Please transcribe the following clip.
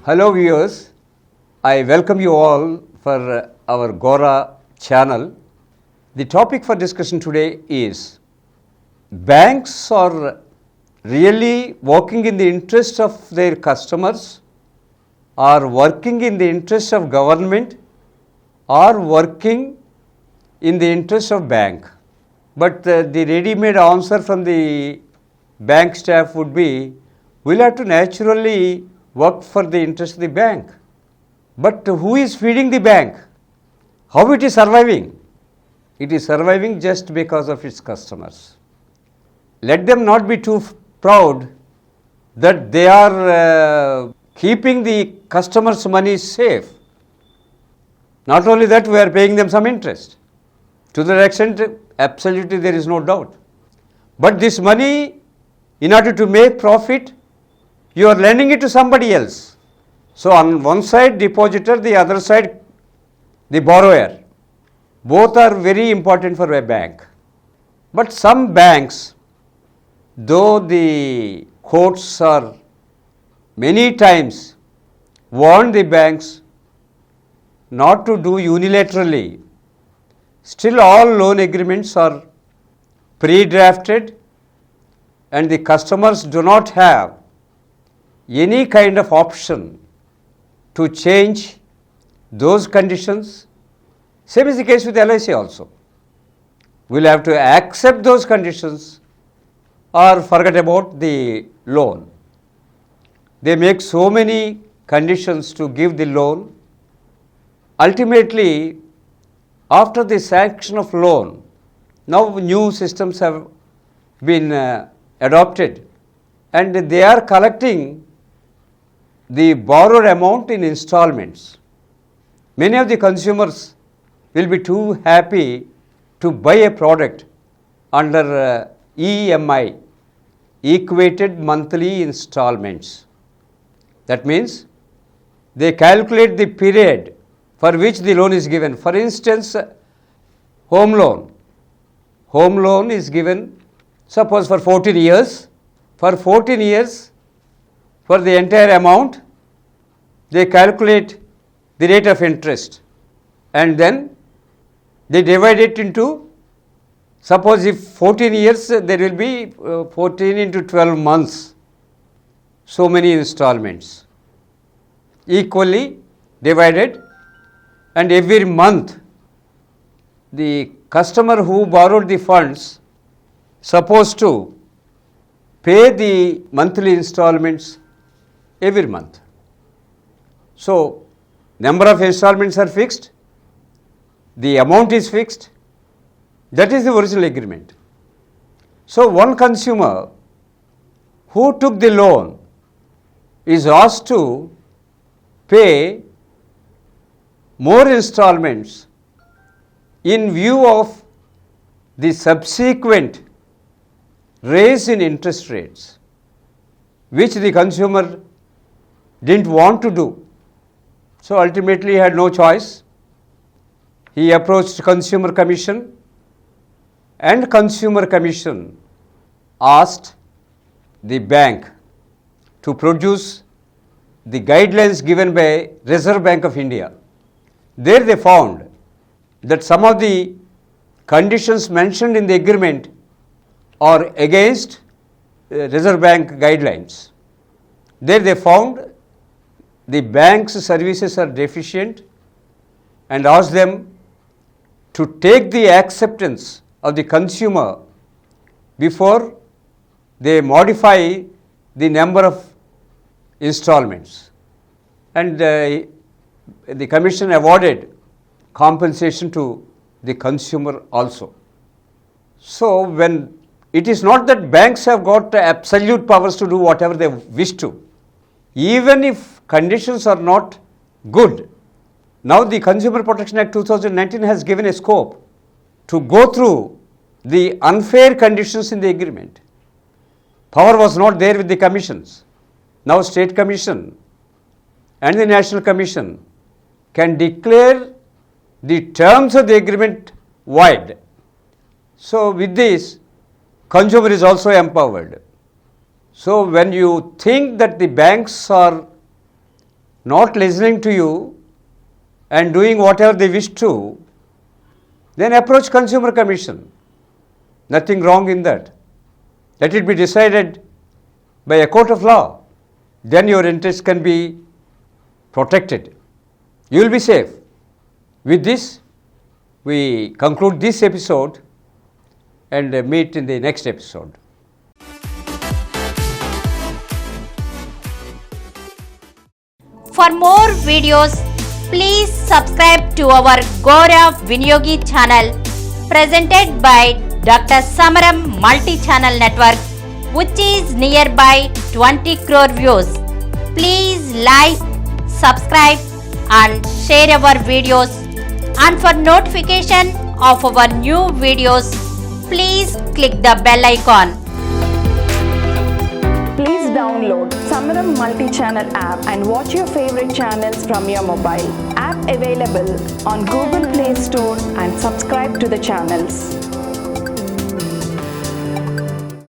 Hello viewers, I welcome you all for our Gora channel. The topic for discussion today is banks are really working in the interest of their customers, are working in the interest of government, are working in the interest of bank. But the ready-made answer from the bank staff would be, we'll have to naturally work for the interest of the bank. But who is feeding the bank? How it is surviving? It is surviving just because of its customers. Let them not be too proud that they are keeping the customers' money safe. Not only that, we are paying them some interest. To that extent, absolutely there is no doubt. But this money, in order to make profit, you are lending it to somebody else. So on one side depositor, the other side the borrower. Both are very important for a bank. But some banks, though the courts are many times warned the banks not to do unilaterally, still all loan agreements are pre-drafted and the customers do not have any kind of option to change those conditions. Same is the case with LIC also. We will have to accept those conditions or forget about the loan. They make so many conditions to give the loan. Ultimately, after the sanction of loan, now new systems have been adopted and they are collecting the borrowed amount in installments. Many of the consumers will be too happy to buy a product under EMI, equated monthly installments. That means they calculate the period for which the loan is given. For instance, home loan. Home loan is given, suppose for 14 years. For 14 years, for the entire amount, they calculate the rate of interest and then they divide it into, suppose if 14 years, there will be 14 into 12 months, so many installments, equally divided, and every month the customer who borrowed the funds supposed to pay the monthly installments every month. So, number of installments are fixed, the amount is fixed, that is the original agreement. So, one consumer who took the loan is asked to pay more installments in view of the subsequent raise in interest rates, which the consumer didn't want to do. So ultimately he had no choice. He approached Consumer Commission and Consumer Commission asked the bank to produce the guidelines given by Reserve Bank of India. There they found that some of the conditions mentioned in the agreement are against Reserve Bank guidelines. There they found the bank's services are deficient and asked them to take the acceptance of the consumer before they modify the number of installments. And the commission awarded compensation to the consumer also. So when it is not that banks have got absolute powers to do whatever they wish to, even if conditions are not good. Now the Consumer Protection Act 2019 has given a scope to go through the unfair conditions in the agreement. Power was not there with the commissions. Now State Commission and the National Commission can declare the terms of the agreement void. So with this, consumer is also empowered. So when you think that the banks are not listening to you and doing whatever they wish to, then approach Consumer Commission. Nothing wrong in that. Let it be decided by a court of law. Then your interests can be protected. You will be safe. With this, we conclude this episode and meet in the next episode. For more videos, please subscribe to our Gora Viniyogi channel presented by Dr. Samaram multi-channel network, which is nearby 20 crore views. Please like, subscribe and share our videos, and for notification of our new videos, please click the bell icon. Please download Samaram multi-channel app and watch your favorite channels from your mobile. App available on Google Play Store and subscribe to the channels.